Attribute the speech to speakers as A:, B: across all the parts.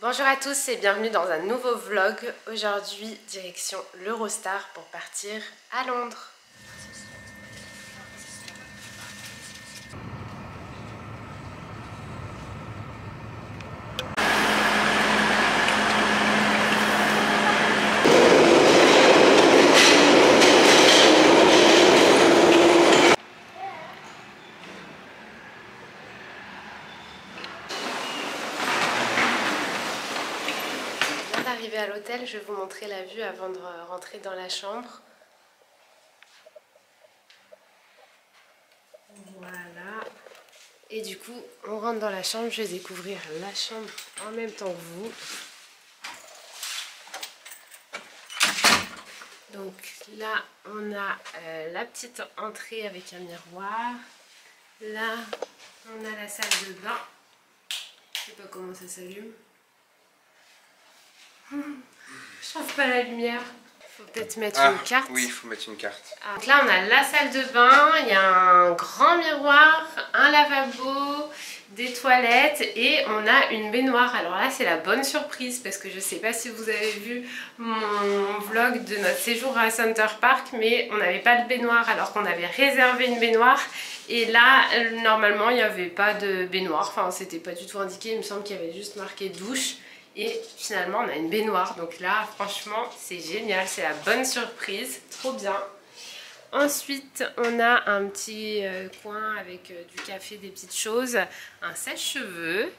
A: Bonjour à tous et bienvenue dans un nouveau vlog. Aujourd'hui, direction l'Eurostar pour partir à Londres. Arrivé à l'hôtel, je vais vous montrer la vue avant de rentrer dans la chambre. Voilà. Et du coup, on rentre dans la chambre. Je vais découvrir la chambre en même temps que vous. Donc là, on a la petite entrée avec un miroir. Là, on a la salle de bain. Je sais pas comment ça s'allume. Je trouve pas la lumière. Faut peut-être mettre une carte.
B: Oui, il faut mettre une carte.
A: Donc là, on a la salle de bain. Il y a un grand miroir, un lavabo, des toilettes et on a une baignoire. Alors là, c'est la bonne surprise parce que je sais pas si vous avez vu mon vlog de notre séjour à Center Park, mais on n'avait pas de baignoire alors qu'on avait réservé une baignoire. Et là, normalement, il n'y avait pas de baignoire. Enfin, c'était pas du tout indiqué. Il me semble qu'il y avait juste marqué douche. Et finalement on a une baignoire, donc là franchement c'est génial, c'est la bonne surprise, trop bien. Ensuite on a un petit coin avec du café, des petites choses, un sèche-cheveux,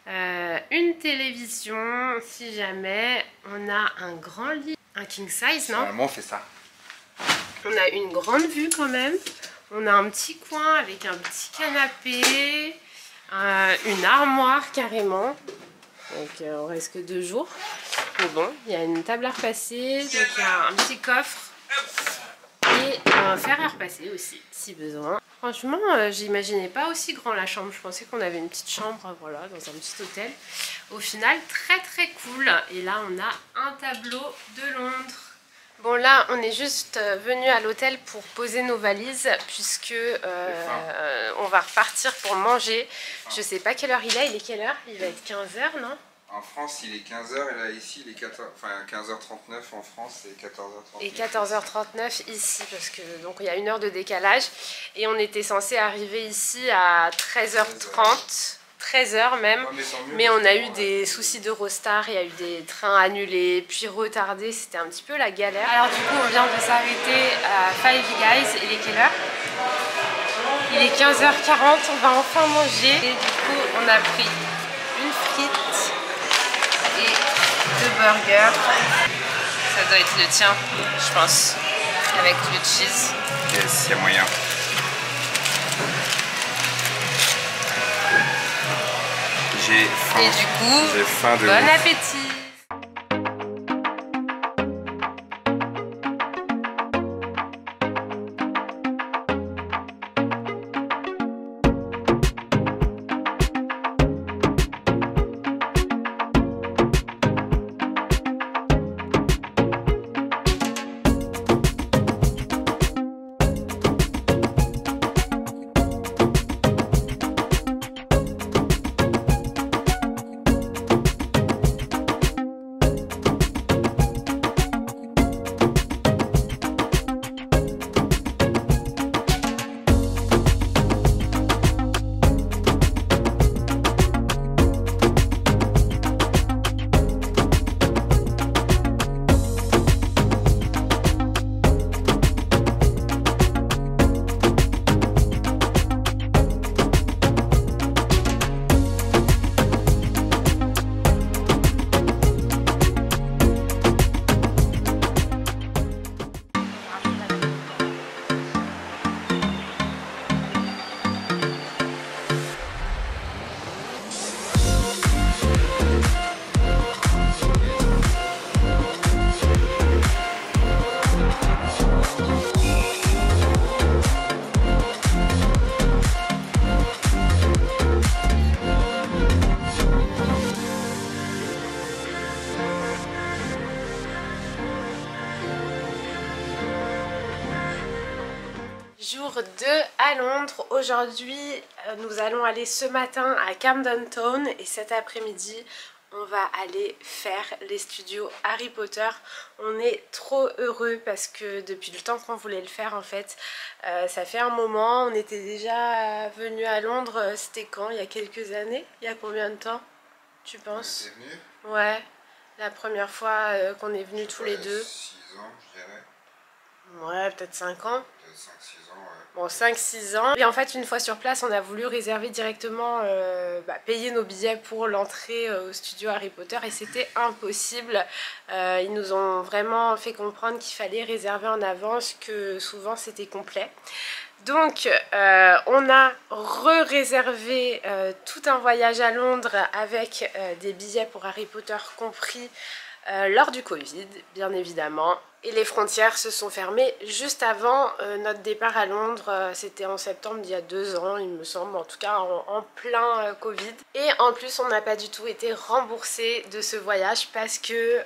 A: une télévision si jamais, on a un grand lit, un king size, non?
B: Normalement on fait ça.
A: On a une grande vue quand même, on a un petit coin avec un petit canapé, une armoire carrément. Donc on reste que 2 jours. Mais bon, il y a une table à repasser, donc il y a un petit coffre et un fer à repasser aussi, si besoin. Franchement, j'imaginais pas aussi grand la chambre. Je pensais qu'on avait une petite chambre, voilà, dans un petit hôtel. Au final, très très cool. Et là, on a un tableau de Londres. Bon là on est juste venu à l'hôtel pour poser nos valises puisque on va repartir pour manger. Je sais pas quelle heure il est quelle heure? Il va être 15h, non?
B: En France il est 15h et là ici il est 15h39 en France et 14h39.
A: Et 14h39 ici parce que donc il y a 1 heure de décalage et on était censé arriver ici à 13h30. 13h même, mais on a eu des soucis d'Eurostar, il y a eu des trains annulés, puis retardés, c'était un petit peu la galère. Alors du coup on vient de s'arrêter à Five Guys, il est quelle heure? Il est 15h40, on va enfin manger et du coup on a pris une frite et 2 burgers. Ça doit être le tien, je pense, avec le cheese.
B: Yes, il y a moyen. J'ai faim.
A: Et du coup,
B: j'ai faim de
A: bon
B: ouf.
A: appétit! Jour 2 à Londres. Aujourd'hui, nous allons aller ce matin à Camden Town et cet après-midi, on va aller faire les studios Harry Potter. On est trop heureux parce que depuis le temps qu'on voulait le faire en fait, ça fait un moment. On était déjà venu à Londres, c'était quand? Il y a quelques années? Il y a combien de temps tu penses?
B: On était venu?
A: Ouais, la première fois qu'on est venus tous les deux.
B: 6 ans je dirais.
A: Ouais, peut-être 5 ans.
B: Peut-être 5-6 ans, ouais.
A: Bon, 5-6 ans. Et en fait, une fois sur place, on a voulu réserver directement, payer nos billets pour l'entrée au studio Harry Potter et c'était impossible. Ils nous ont vraiment fait comprendre qu'il fallait réserver en avance, que souvent c'était complet. Donc, on a re-réservé tout un voyage à Londres avec des billets pour Harry Potter compris lors du Covid, bien évidemment. Et les frontières se sont fermées juste avant notre départ à Londres. C'était en septembre d'il y a 2 ans, il me semble, en tout cas en plein Covid. Et en plus, on n'a pas du tout été remboursé de ce voyage parce que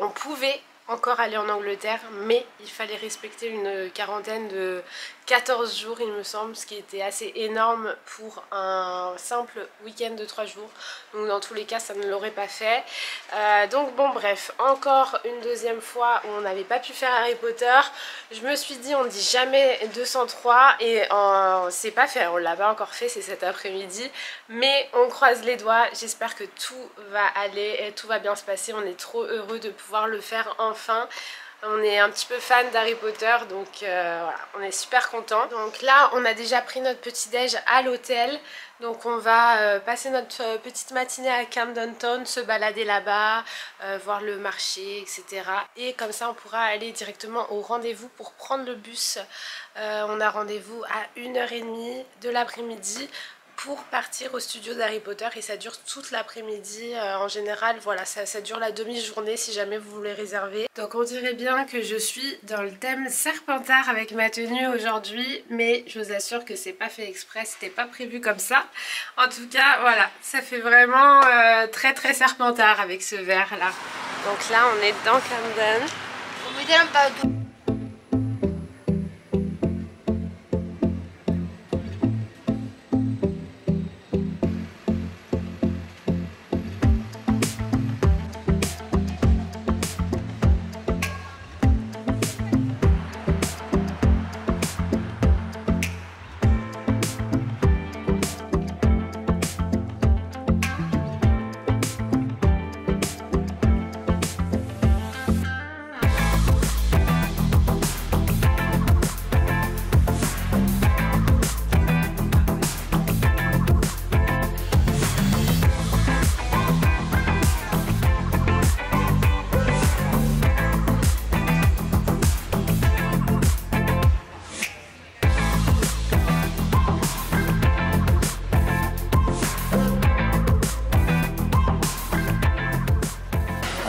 A: on pouvait encore aller en Angleterre, mais il fallait respecter une quarantaine de 14 jours, il me semble, ce qui était assez énorme pour un simple week-end de 3 jours. Donc dans tous les cas, ça ne l'aurait pas fait. Donc bon, bref, encore une deuxième fois où on n'avait pas pu faire Harry Potter. Je me suis dit, on dit jamais 203 et c'est pas fait, on l'a pas encore fait, c'est cet après-midi. Mais on croise les doigts, j'espère que tout va aller et tout va bien se passer. On est trop heureux de pouvoir le faire enfin. On est un petit peu fan d'Harry Potter, donc voilà, on est super content. Donc là, on a déjà pris notre petit déj à l'hôtel. Donc on va passer notre petite matinée à Camden Town, se balader là-bas, voir le marché, etc. Et comme ça, on pourra aller directement au rendez-vous pour prendre le bus. On a rendez-vous à 1h30 de l'après-midi pour partir au studio d'Harry Potter et ça dure toute l'après-midi en général. Voilà, ça dure la demi-journée si jamais vous voulez réserver. Donc on dirait bien que je suis dans le thème Serpentard avec ma tenue aujourd'hui, mais je vous assure que c'est pas fait exprès, c'était pas prévu comme ça. En tout cas, voilà, ça fait vraiment très très Serpentard avec ce vert là. Donc là on est dans Camden.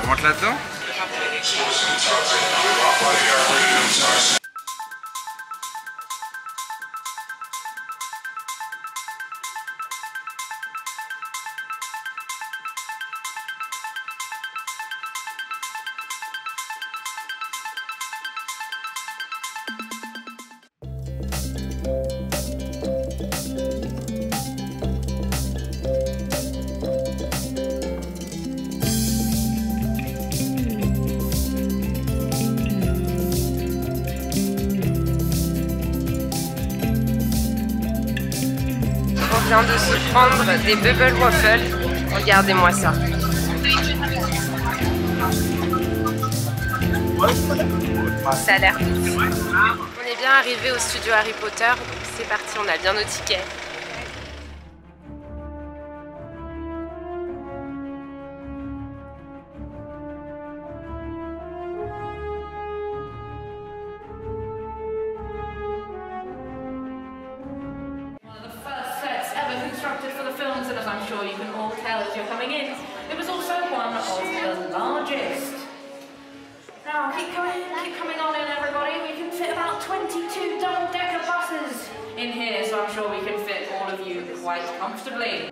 B: On rentre là-dedans?
A: On vient de se prendre des bubble waffles. Regardez-moi ça. Ça a l'air ouf. On est bien arrivé au studio Harry Potter, donc c'est parti, on a bien nos tickets.
C: For the films, and as I'm sure you can all tell as you're coming in, it was also one of the largest. Now keep coming on in, everybody. We can fit about 22 double-decker buses in here, so I'm sure we can fit all of you quite comfortably.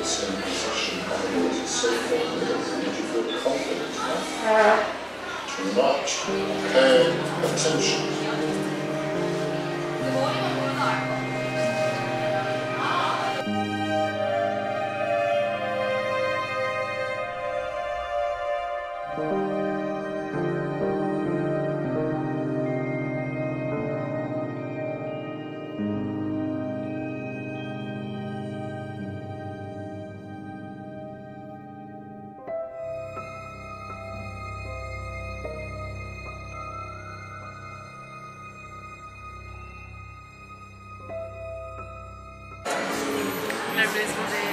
D: it's in possession of it is so formally that you feel confident enough to not pay attention.
A: La maison des...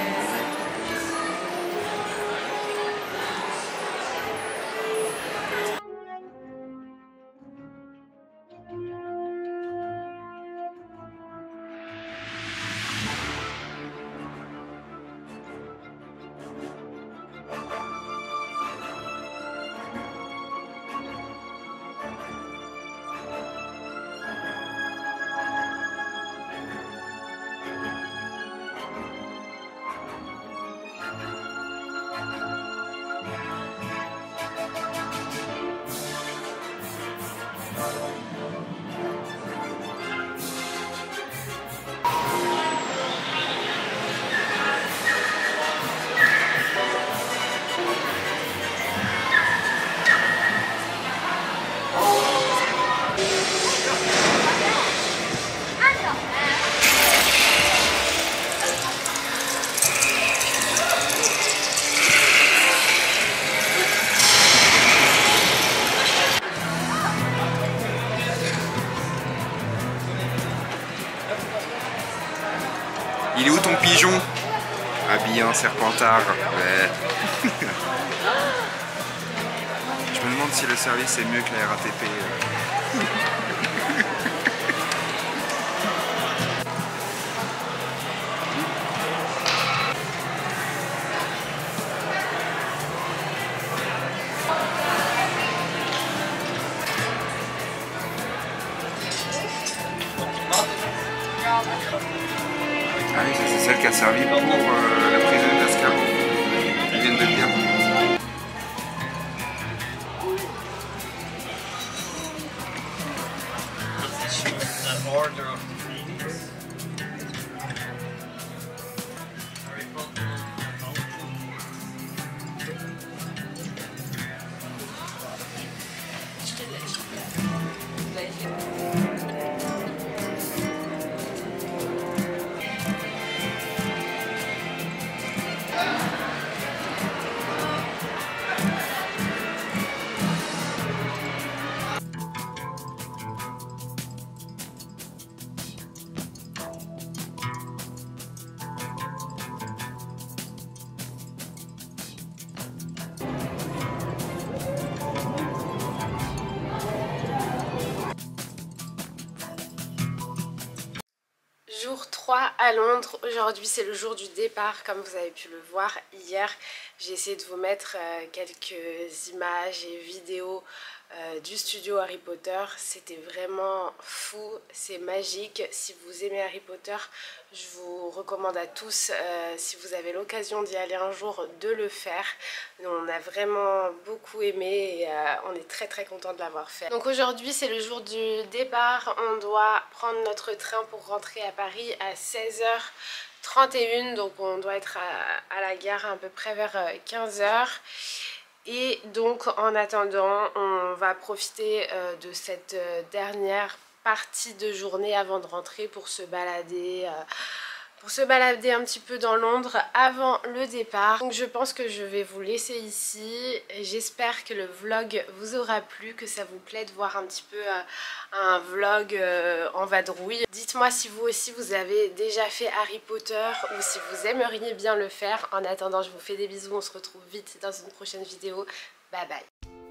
B: Il est où ton pigeon? Habillé en serpentard. Ouais. Je me demande si le service est mieux que la RATP. Ah oui, ça c'est celle qui a servi pour la prison d'Azkaban. Ils viennent de le dire.
E: Order of the Phoenix. Harry Potter and all.
A: Jour 3 à Londres. Aujourd'hui c'est le jour du départ, comme vous avez pu le voir hier. J'ai essayé de vous mettre quelques images et vidéos du studio Harry Potter. C'était vraiment fou, c'est magique. Si vous aimez Harry Potter, je vous recommande à tous, si vous avez l'occasion d'y aller un jour, de le faire. Nous, on a vraiment beaucoup aimé et on est très content de l'avoir fait. Donc aujourd'hui c'est le jour du départ. On doit prendre notre train pour rentrer à Paris à 16h31. Donc on doit être à la gare à peu près vers 15h. Et donc en attendant, on va profiter de cette dernière partie de journée avant de rentrer pour se balader un petit peu dans Londres avant le départ. Donc je pense que je vais vous laisser ici. J'espère que le vlog vous aura plu, que ça vous plaît de voir un petit peu un vlog en vadrouille. Dites-moi si vous aussi vous avez déjà fait Harry Potter ou si vous aimeriez bien le faire. En attendant, je vous fais des bisous, on se retrouve vite dans une prochaine vidéo. Bye bye.